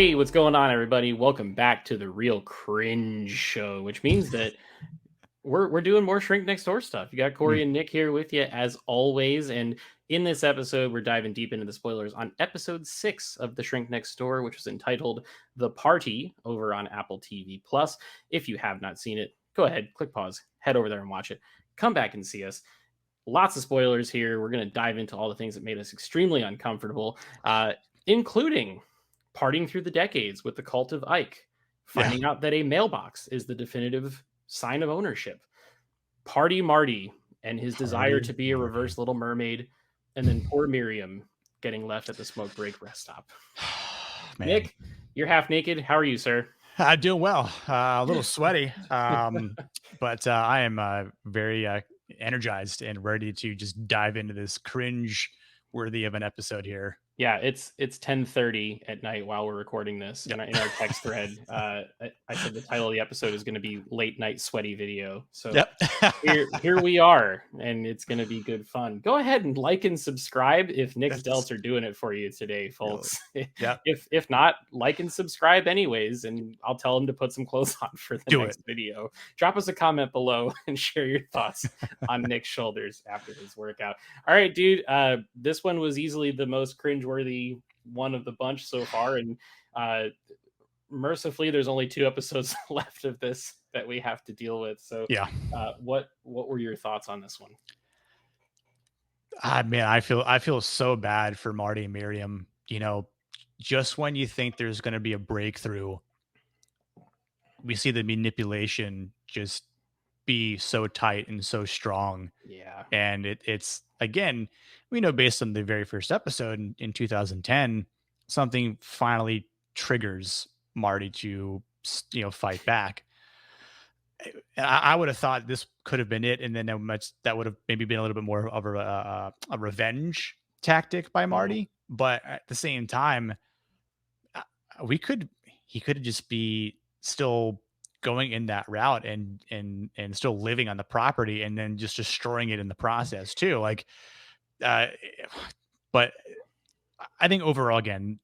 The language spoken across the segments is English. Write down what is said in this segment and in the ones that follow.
Hey, what's going on, everybody? Welcome back to the Real Cringe Show, which means that we're doing more Shrink Next Door stuff. You got Cory Mm. and Nick here with you as always, and in this episode, we're diving deep into the spoilers on episode 6 of the Shrink Next Door, which was entitled "The Party" over on Apple TV Plus. If you have not seen it, go ahead, click pause, head over there and watch it. Come back and see us. Lots of spoilers here. We're going to dive into all the things that made us extremely uncomfortable, including parting through the decades with the cult of Ike, Yeah. finding out that a mailbox is the definitive sign of ownership, Party Marty and his desire Party to be a Marty. reverse Little Mermaid, and then poor Miriam getting left at the smoke break rest stop. Man, Nick, you're half naked. How are you, sir? doing well. A little sweaty, but I am very energized and ready to just dive into this cringe worthy of an episode here. Yeah, it's 10:30 at night while we're recording this, Yep. and in our text thread, I said the title of the episode is going to be "Late Night Sweaty Video." So Yep. here we are, and it's going to be good fun. Go ahead and like and subscribe if Nick's That's, delts are doing it for you today, you know, folks. yep. If not, like and subscribe anyways, and I'll tell him to put some clothes on for the Do it. next video. Drop us a comment below and share your thoughts on Nick's shoulders after his workout. All right, dude. This one was easily the most cringeworthy one of the bunch so far, and uh, mercifully, there's only 2 episodes left of this that we have to deal with. So, Yeah. what were your thoughts on this one? Man, I feel so bad for Marty and Miriam. Just when you think there's going to be a breakthrough, we see the manipulation just be so tight and so strong. Yeah, And it's again, we know based on the very first episode in 2010, something finally triggers Marty to fight back. I would have thought this could have been it, and then that would have maybe been a little bit more of a revenge tactic by mhm, Marty. But at the same time, uh, we could he could just be still going in that route and still living on the property and then just destroying it in the process too. Uh, but I think overall, again,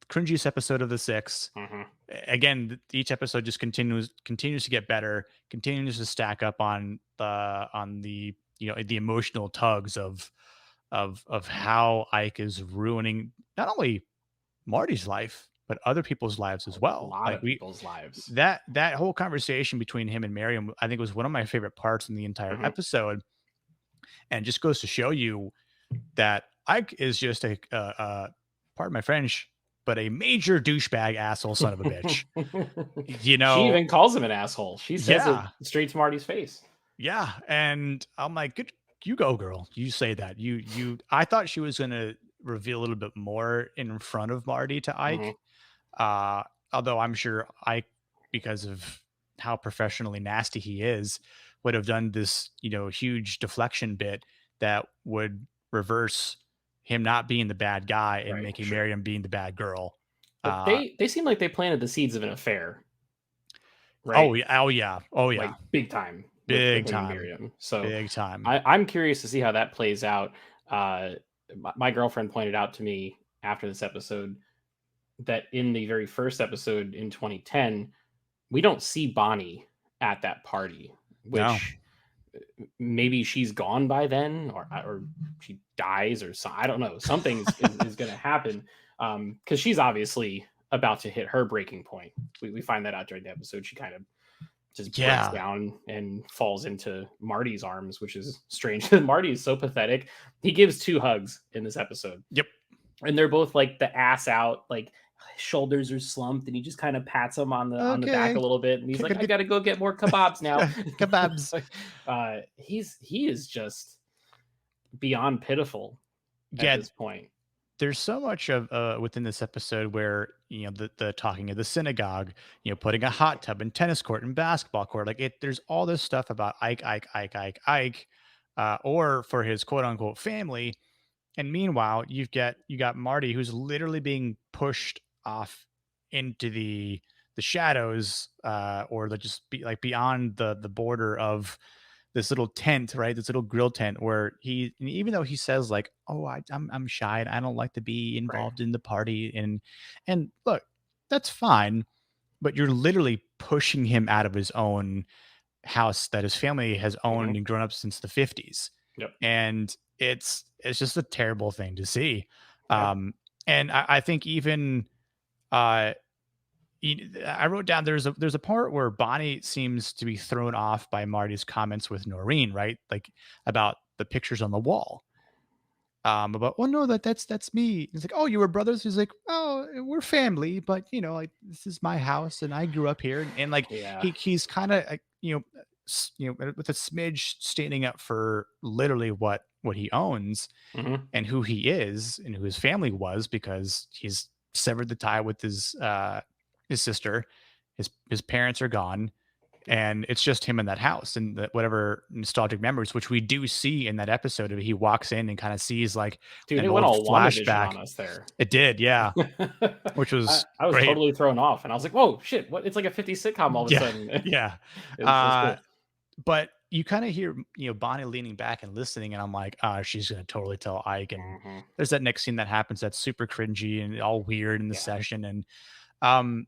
cringiest episode of the 6. mhm. Again, each episode just continues to get better, continues to stack up on the the emotional tugs of how Ike is ruining not only Marty's life but other people's lives as A well. lot Like of we people's lives. that whole conversation between him and Miriam, I think was one of my favorite parts in the entire Mhm. episode, and just goes to show you that Ike is just pardon my French, but a major douchebag asshole son of a bitch. You She know, even calls him an asshole. She says it yeah, straight to Marty's face. yeah. And I'm like, good, you go, girl. You say that. I thought she was gonna reveal a little bit more in front of Marty to Mhm. Ike. Uh, Although I'm sure Ike, because of how professionally nasty he is, would have done this, huge deflection bit that would reverse him not being the bad guy and Right, making sure. Miriam being the bad girl. But Uh, they seem like they planted the seeds of an affair, oh right? yeah, oh yeah, oh Like yeah, big time with big him and time, Miriam. So big time. I'm curious to see how that plays out. Uh, my girlfriend pointed out to me after this episode that in the very first episode in 2010, we don't see Bonnie at that party, No, which maybe she's gone by then, or she dies, or so, I don't know. Something is going to happen because she's obviously about to hit her breaking point. We find that out during the episode. She kind of just breaks yeah, down and falls into Marty's arms, which is strange. Marty is so pathetic. He gives 2 hugs in this episode, yep, and they're both like the ass out, like shoulders are slumped, and he just kind of pats him on the back okay. a little bit, and he's like, Gotta "I get got to go get more kebabs now." kebabs. He is just beyond pitiful at Yeah, this point. there's so much of within this episode where the talking of the synagogue, putting a hot tub and tennis court and basketball court, like it. There's all this stuff about Ike, or for his quote unquote family. And meanwhile, you got Marty who's literally being pushed off into the shadows, or just be like beyond the border of this little tent, right? This little grill tent where even though he says like, "Oh, I'm shy and I don't like to be Right. involved in the party," and look. that's fine, but you're literally pushing him out of his own house that his family has owned Hmm. and grown up since the 50s. Yep. And it's just a terrible thing to see. Yeah. And I think even uh I wrote down there's a part where Bonnie seems to be thrown off by Marty's comments with Noreen, right? Like about the pictures on the wall. About, oh no, that's me. He's like, oh, you were brothers. He's like, oh, we're family, but like this is my house and I grew up here, and like Yeah. he's kind of with a smidge standing up for literally what he owns Hmm. and who he is and who his family was, because he's severed the tie with his sister. His parents are gone, Yep. and it's just him in that house and whatever nostalgic memories, which we do see in that episode. He walks in and kind of sees like Dude, an it went old all WandaVision flashback. on us there. It did, yeah, which I, was I was great. totally thrown off, and I was like, "Whoa, shit! What? It's like a 50s sitcom all of a Yeah, sudden." yeah. It's Uh, cool. but you kind of hear Bonnie leaning back and listening, and I'm like, she's gonna totally tell Ike. And Hmm. there's that next scene that happens that's super cringy and all weird in the Yeah. session. Um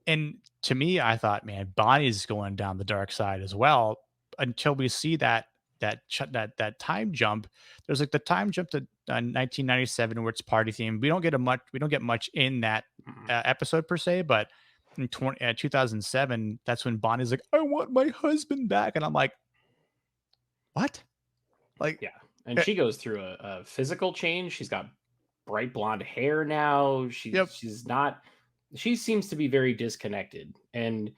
and to me, I thought, man, Bonnie's going down the dark side as well, until we see that time jump. There's like the time jump to 1997 where it's party themed. We don't get much in that Mhm. episode per se, but in 2007, that's when Bonnie's like, I want my husband back, and I'm like, what? Like, Yeah, and eh, she goes through a physical change. She's got bright blonde hair now. yep, She's not. She seems to be very disconnected, and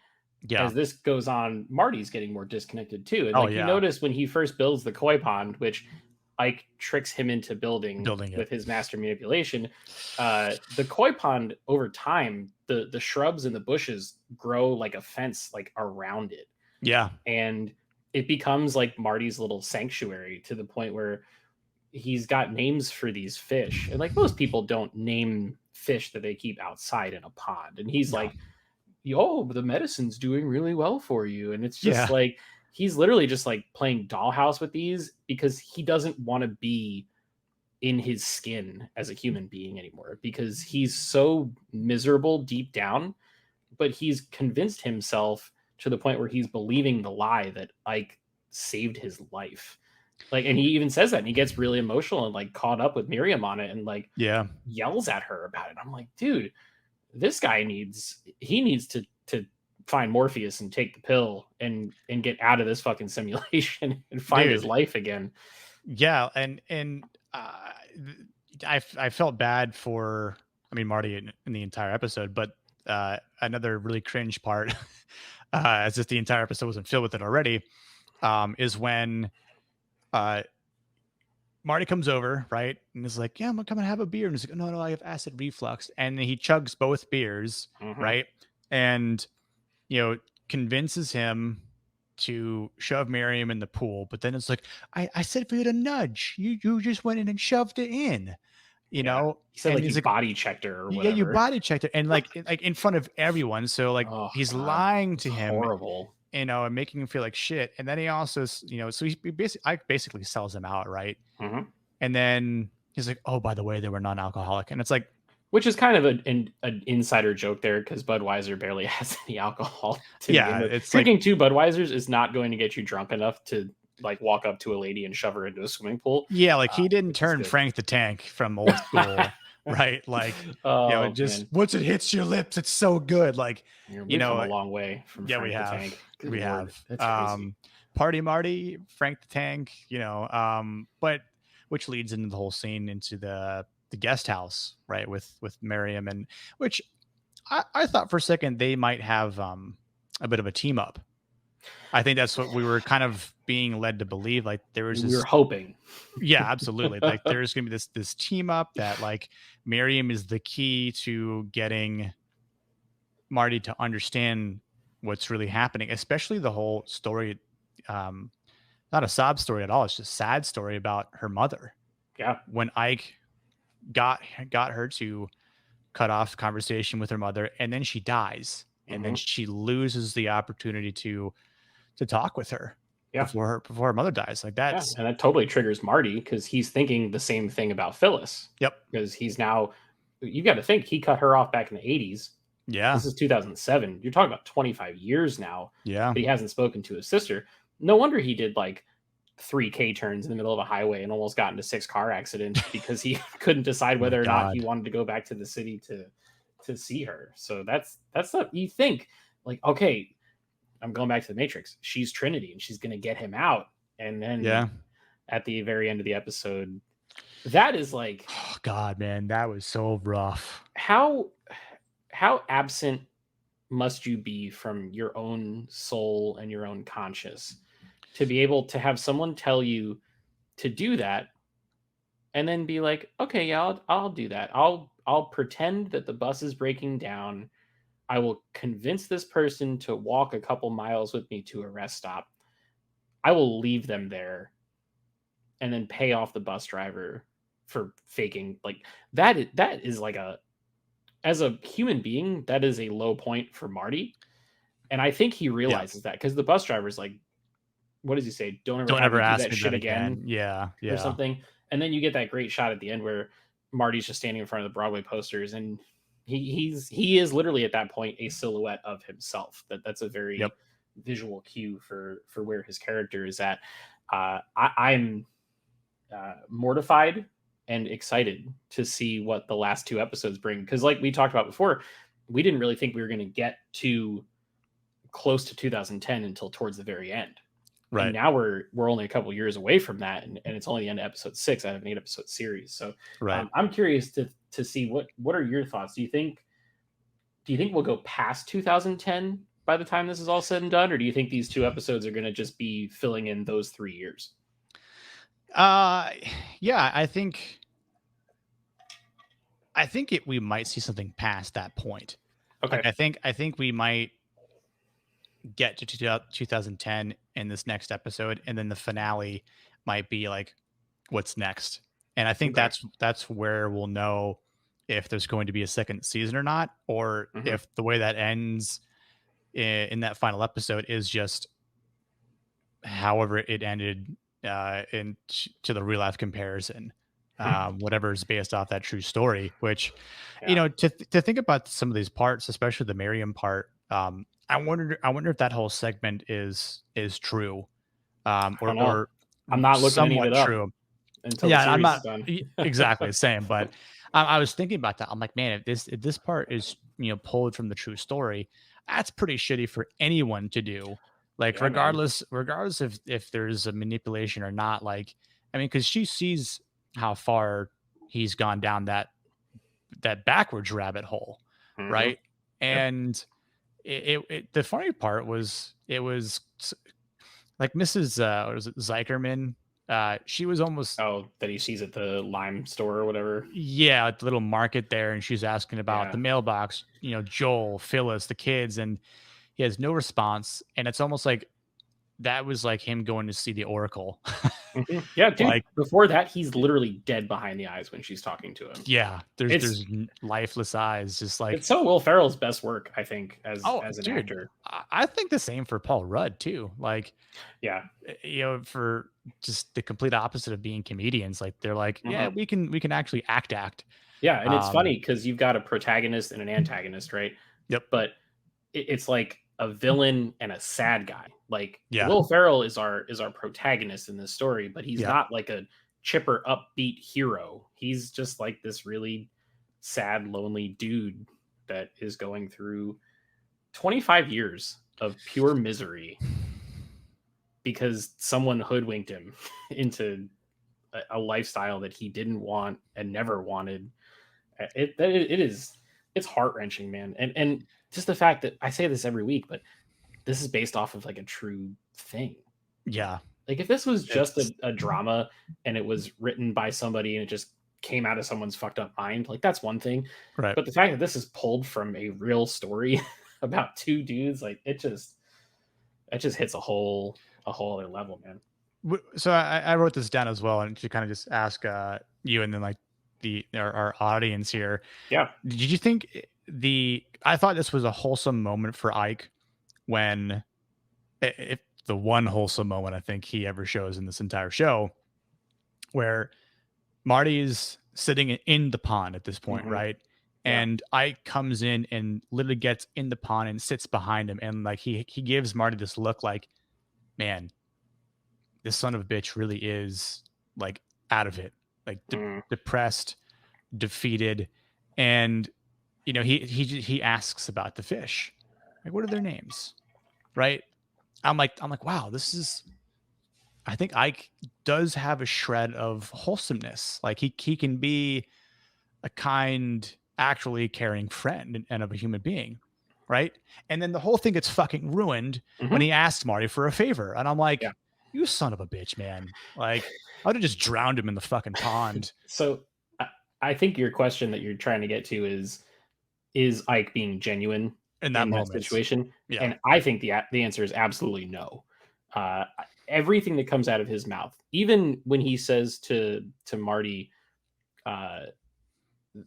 yeah, as this goes on, Marty's getting more disconnected too. And oh like you yeah, notice when he first builds the koi pond, which Ike tricks him into building building it, with his master manipulation, the koi pond over time, the shrubs and the bushes grow like a fence like around it, yeah, and it becomes like Marty's little sanctuary to the point where he's got names for these fish. And like most people don't name fish that they keep outside in a pond. And he's no, like, oh, the medicine's doing really well for you. And it's just yeah, like he's literally just like playing dollhouse with these because he doesn't want to be in his skin as a human being anymore because he's so miserable deep down, but he's convinced himself to the point where he's believing the lie that Ike saved his life. Like, and he even says that, and he gets really emotional and like caught up with Miriam on it, and like yeah. yells at her about it. I'm like, dude, this guy needs to find Morpheus and take the pill and get out of this fucking simulation and find his Dude, life again. yeah, I felt bad for, I mean, Marty in the entire episode, but another really cringe part, as if the entire episode wasn't filled with it already, is when uh Marty comes over, right, and is like, "Yeah, I'm gonna come and have a beer," and he's like, "No, no, I have acid reflux," and he chugs both beers, Mm-hmm. right, and you know convinces him to shove Miriam in the pool, but then it's like, I said for you to nudge. You just went in and shoved it in, Yeah, he said and like he's you like, body checked her or yeah, you whatever. body checked it, and like in front of everyone. So like Oh he's god, lying it's to him, horrible. and making him feel like shit. And then he also, so he basically, I basically sells him out, right? Mm-hmm. And then he's like, oh, by the way, they were non-alcoholic, and it's like, Which is kind of an insider joke there because Budweiser barely has any alcohol to begin yeah, with. it's like, Drinking two Budweisers is not going to get you drunk enough to like walk up to a lady and shove her into a swimming pool, yeah, like he didn't which is turn good. Frank the Tank from old school, right? Like, Oh just man, once it hits your lips, it's so good. Like, you we've come a know, long way from yeah, we Frank the have, Tank. Good we lord, have. that's crazy. Party Marty, Frank the Tank, but which leads into the whole scene into the guest house, right? With Miriam, and which I thought for a second they might have a bit of a team up. I think that's what we were kind of being led to believe. Like there was We were this, hoping. yeah, absolutely. Like there's gonna be this team up that like Miriam is the key to getting Marty to understand what's really happening, especially the whole story. Um, Not a sob story at all. It's just a sad story about her mother. Yeah. When Ike got got her to cut off conversation with her mother, and then she dies, and then Hmm. she loses the opportunity to talk with her Yeah. before her mother dies. Like Yeah, that's, and that totally triggers Marty because he's thinking the same thing about Phyllis. yep, Because he's now, you got to think he cut her off back in the 80s. Yeah. This is 2007. You're talking about 25 years now Yeah. that he hasn't spoken to his sister. No wonder he did like 3K turns in the middle of a highway and almost got into 6 car accidents because he couldn't decide My whether or not he God. wanted to go back to the city to see her. So that's not, you think like, okay, I'm going back to the Matrix. She's Trinity and she's gonna get him out. And then Yeah. at the very end of the episode, that is like Oh, God, man, that was so rough. how how absent must you be from your own soul and your own conscious to be able to have someone tell you to do that and then be like, okay, yeah, I'll do that. I'll pretend that the bus is breaking down. I will convince this person to walk a couple miles with me to a rest stop. I will leave them there and then pay off the bus driver for faking. Like that is like a, as a human being, that is a low point for Marty. And I think he Yeah. realizes that because the bus driver's like, what does he say? Don't ever Don't have ever me do ask that me shit that again again. Yeah. or Yeah. something. And then you get that great shot at the end where Marty's just standing in front of the Broadway posters and he is literally at that point a silhouette of himself. That's a Yep. very visual cue for where his character is at. I'm mortified and excited to see what the last 2 episodes bring because, like we talked about before, we didn't really think we were going to get to close to 2010 until towards the very end, and Right. now we're only a couple years away from that, and it's only the end of episode 6 out of an 8 episode series. So Right. I'm curious to see what are your thoughts. Do you think we'll go past 2010 by the time this is all said and done, or do you think these 2 episodes are going to just be filling in those 3 years? Uh, yeah, we might see something past that point. Like, Okay. I think we might get to 2010 in this next episode, and then the finale might be like, what's next? And I think Okay. that's where we'll know if there's going to be a second season or not, or Hmm. if the way that ends in that final episode is just however it ended to the real life comparison, whatever is based off that true story. Which, Yeah. to think about some of these parts, especially the Miriam part, I wonder if that whole segment is true, I don't know. or I'm not looking any of somewhat it up true. until the Yeah, I'm series is not done. exactly the same, but I was thinking about that. I'm like, man, if this part is pulled from the true story, that's pretty shitty for anyone to do. Like, Yeah, man. regardless if there's a manipulation or not. Like, I mean, because she sees how far he's gone down that backwards rabbit hole, Hmm. right? Yep. And the funny part was like Mrs. What was it, Zeikerman? She was almost, Oh, that he sees at the Lime store or whatever. yeah, at the little market there, and she's asking about Yeah. the mailbox, Joel, Phyllis, the kids, and he has no response. And it's almost like that was like him going to see the Oracle. Mhm. Yeah, dude. Like, Before that, he's literally dead behind the eyes when she's talking to him. yeah, there's It's there's lifeless eyes, just like, it's so Will Ferrell's best work, I think, as oh, as an dude, actor. I think the same for Paul Rudd too. Like, Yeah. for just the complete opposite of being comedians. Like, they're like, yeah, Hmm. we can actually act. Yeah, and it's Um, funny because you've got a protagonist and an antagonist, right? yep, But it's like a villain and a sad guy. Like yeah, Will Ferrell is our protagonist in this story, but he's yeah, not like a chipper, upbeat hero. He's just like this really sad, lonely dude that is going through 25 years of pure misery because someone hoodwinked him into a lifestyle that he didn't want and never wanted. It's heart wrenching, man, and just the fact that I say this every week, but this is based off of like a true thing. yeah. Like if this was just It's a drama and it was written by somebody and it just came out of someone's fucked up mind, like that's one thing. right. But the fact that this is pulled from a real story about 2 dudes, like it just hits a whole other level, man. So I wrote this down as well, and to kind of just ask you, and then like our audience here. Yeah. Did you think I thought this was a wholesome moment for Ike when if the one wholesome moment I think he ever shows in this entire show, where Marty is sitting in the pond at this point, Hmm. right? Yeah. And Ike comes in and literally gets in the pond and sits behind him, and like he gives Marty this look like, man, this son of a bitch really is like out of it, like Mm. depressed, defeated, and he asks about the fish, like what are their names, right? I'm like, wow, this is. I think Ike does have a shred of wholesomeness. Like he can be a kind, actually caring friend and of a human being, right? And then the whole thing gets fucking ruined when Hmm. he asks Marty for a favor, and I'm Yeah. like, you son of a bitch, man! Like I would have just drowned him in the fucking pond So I, I think your question that you're trying to get to is Ike being genuine in that in that moment. situation? Yeah, And I think the answer is absolutely no. Uh, Everything that comes out of his mouth, even when he says to Marty, uh,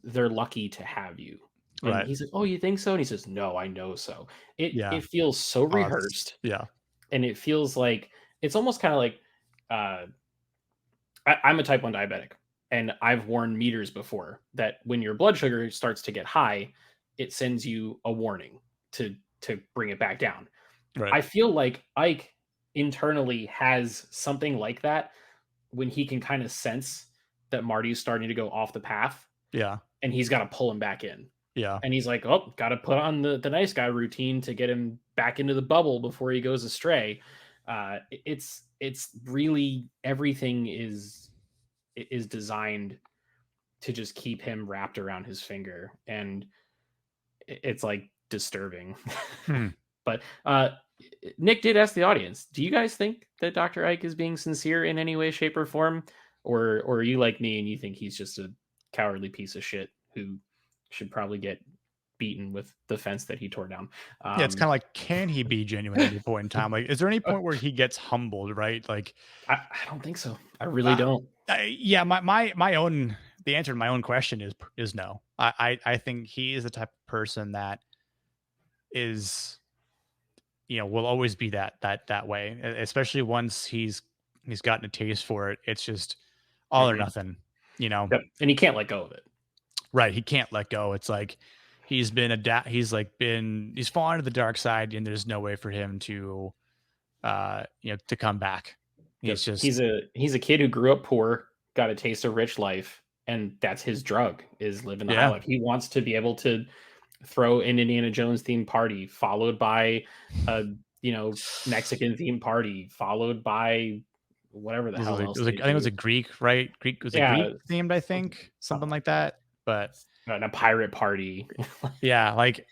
"They're lucky to have you," and right. he's like, "Oh, you think so?" And he says, "No, I know so." It Yeah. feels so Us. rehearsed, Yeah. and it feels like it's almost kind of like uh, I'm a type 1 diabetic, and I've worn meters before that when your blood sugar starts to get high, it sends you a warning to bring it back down. Right. I feel like Ike internally has something like that when he can kind of sense that Marty's starting to go off the path Yeah. and he's got to pull him back in. Yeah. And he's like, "Oh, got to put on the nice guy routine to get him back into the bubble before he goes astray." It's really everything is designed to just keep him wrapped around his finger, and it's like disturbing. Hmm. But Nick did ask the audience, do you guys think that Dr. Ike is being sincere in any way, shape, or form? Or are you like me and you think he's just a cowardly piece of shit who should probably get beaten with the fence that he tore down? Yeah, it's kind Um, of like, can he be genuine at any point in time? Like, is there any point where he gets humbled? Right? Like, I don't think so. I really uh, don't. yeah, my own the answer to my own question is no. I think he is the type of person that is, will always be that way, especially once he's gotten a taste for it. It's just all or Mhm. nothing, you know. Yep. And he can't let go of it. Right, he can't let go. It's like he's fallen to the dark side, and there's no way for him to to come back. He's Yep. just He's a kid who grew up poor, got a taste of rich life, and that's his drug is living the high yeah. life. He wants to be able to throw an Indiana Jones themed party, followed by a Mexican themed party, followed by whatever the hell It else was they like, I think it was do. a Greek, right? Greek was a Yeah, Greek themed, I something, think, something something like like that. But that. And a pirate party. yeah, like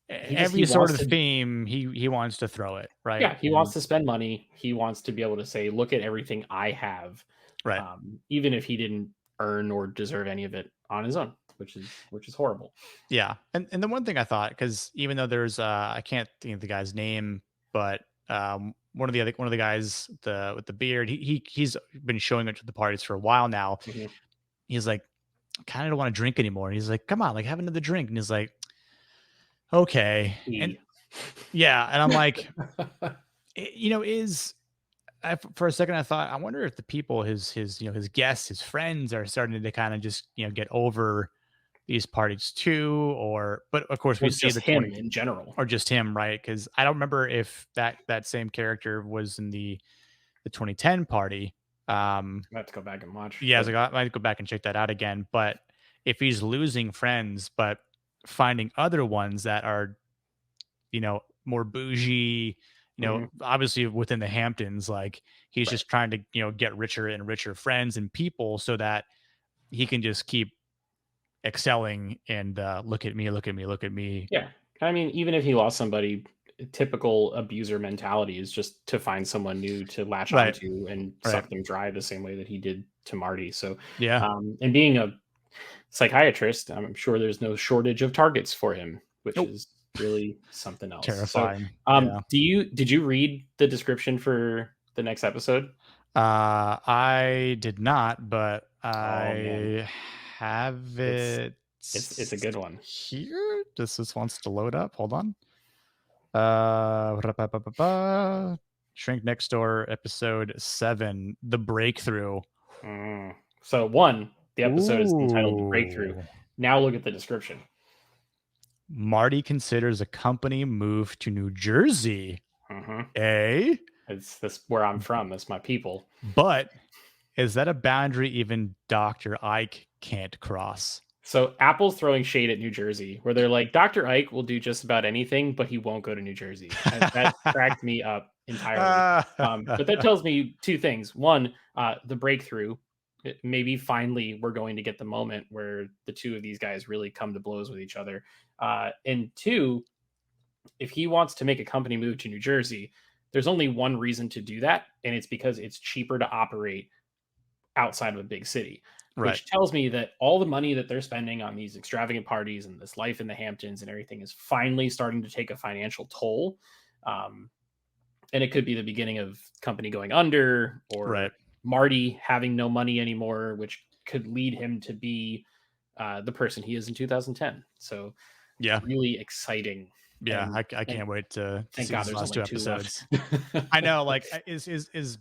He every sort wants of to. theme he wants to throw it, right? Yeah, he wants And to spend money. He wants to be able to say, "Look at everything I have," right. even if he didn't earn or deserve any of it on his own, which is horrible. Yeah. And the one thing I thought, because even though there's I can't think of the guy's name, but one of the guys with the beard, he's been showing up to the parties for a while now. Mhm. He's like, kind of don't want to drink anymore. And he's like, come on, like have another drink. And he's like, okay. And He. yeah, and I'm like, is for a second I thought, I wonder if the people, his guests, his friends are starting to kind of just get over these parties too, or but of course we Or see just the him 20, in general. or just him, right? Because I don't remember if that same character was in the 2010 party. I have to go back and watch, Yeah, I was but like, I might go back and check that out again. But if he's losing friends, but finding other ones that are, more bougie, mhm, obviously within the Hamptons, like he's right. just trying to, get richer and richer friends and people so that he can just keep excelling and look at me, look at me, look at me. Yeah. I mean, even if he lost somebody, typical abuser mentality is just to find someone new to latch Right. onto and Right. suck them dry the same way that he did to Marty. So, Yeah. and being a psychiatrist, I'm sure there's no shortage of targets for him, which Nope. is really something else. So, Terrifying. Yeah. did you read the description for the next episode? I did not, but Oh man, I have it's it it's a good one. here. This wants to load up. Hold on. Shrink Next Door episode 7, The Breakthrough. Mm. So one, the episode is entitled "The Breakthrough." Ooh. Now look at the description. Marty considers a company move to New Jersey. Hmm. Eh? It's this where I'm from. That's my people. But is that a boundary even Dr. Ike can't cross? So Apple's throwing shade at New Jersey, where they're like, Dr. Ike will do just about anything, but he won't go to New Jersey. That cracked me up entirely. But that tells me two things. One, the breakthrough. Maybe finally we're going to get the moment where the two of these guys really come to blows with each other. And two, if he wants to make a company move to New Jersey, there's only one reason to do that, and it's because it's cheaper to operate outside of a big city, Right. which tells me that all the money that they're spending on these extravagant parties and this life in the Hamptons and everything is finally starting to take a financial toll. Um, and it could be the beginning of company going under or Right. Marty having no money anymore, which could lead him to be the person he is in 2010. So Yeah. really exciting. Yeah. And I can't wait to thank see God these there's last only two two left. episodes. I know, like, is as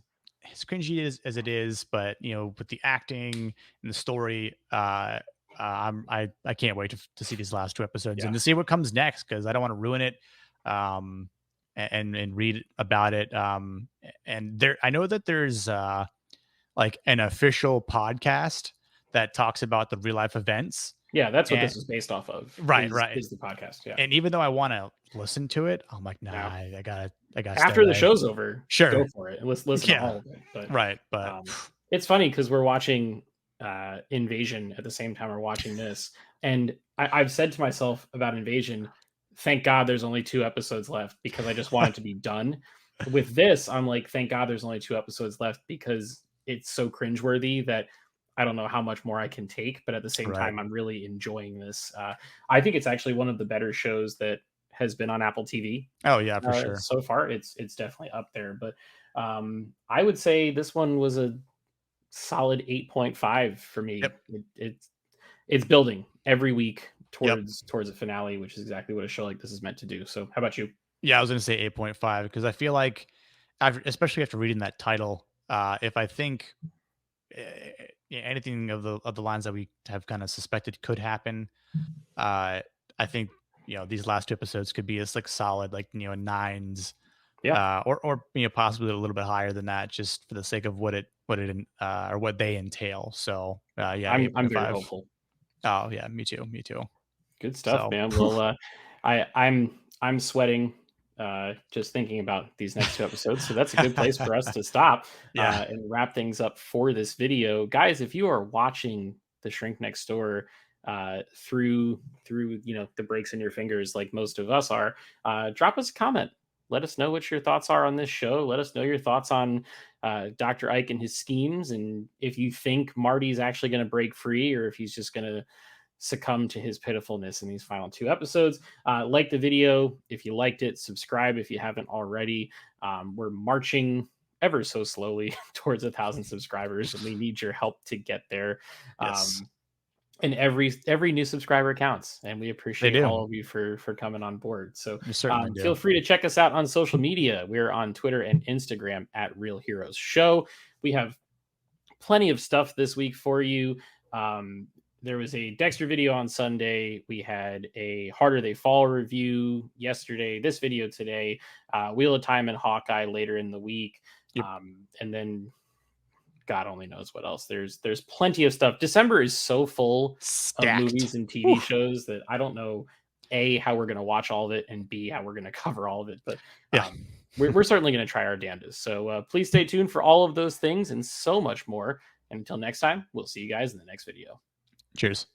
cringy as it is, but with the acting and the story, I can't wait to see these last two episodes and Yeah. to see what comes next because I don't want to ruin it. Um, and read about it. And there, I know that there's like an official podcast that talks about the real life events. Yeah, that's what And this is based off of right, is right. is the podcast. Yeah. And even though I want to listen to it, I'm like, nah, Now, I gotta stay after the away. show's over, go Sure. for it and let's listen to Yeah. all of it. But Right. But um, it's funny because we're watching Invasion at the same time we're watching this, and I've said to myself about Invasion, thank God there's only two episodes left because I just want it to be done. With this, I'm like, thank God there's only two episodes left because it's so cringeworthy that I don't know how much more I can take. But at the same right. time, I'm really enjoying this. I think it's actually one of the better shows that has been on Apple TV Oh yeah, for sure. so far. It's definitely up there, but I would say this one was a solid 8.5 for me. Yep. It's building every week Yep. towards a finale, which is exactly what a show like this is meant to do. So, how about you? Yeah, I was gonna say 8.5 because I feel like especially after reading that title, if I think yeah, anything of the lines that we have kind of suspected could happen, uh, I think these last two episodes could be as like solid like nines, Yeah, or possibly a little bit higher than that, just for the sake of or what they entail. So yeah, eight I'm point very five. hopeful. Oh yeah, me too, me too. Good stuff, So man. Well, I'm sweating just thinking about these next two episodes. So that's a good place for us to stop yeah, and wrap things up for this video, guys. If you are watching the Shrink Next Door through the breaks in your fingers, like most of us are, drop us a comment. Let us know what your thoughts are on this show. Let us know your thoughts on Dr. Ike and his schemes, and if you think Marty's actually going to break free, or if he's just going to succumb to his pitifulness in these final two episodes. Like the video if you liked it, subscribe if you haven't already. We're marching ever so slowly towards 1,000 subscribers, and we need your help to get there. yes, Um, and every new subscriber counts, and we they appreciate do. all of you for coming on board. So You certainly feel do. free to check us out on social media. We're on Twitter and Instagram at Real Heroes Show. We have plenty of stuff this week for you. Um, there was a Dexter video on Sunday. We had a Harder They Fall review yesterday. This video today. Wheel of Time and Hawkeye later in the week. Yep. And then God only knows what else. There's plenty of stuff. December is so full of Stacked. movies and TV Whew. shows that I don't know A, how we're gonna watch all of it, and B, how we're gonna cover all of it. But Yeah. we're certainly gonna try our damnedest. So please stay tuned for all of those things and so much more. And until next time, we'll see you guys in the next video. Cheers.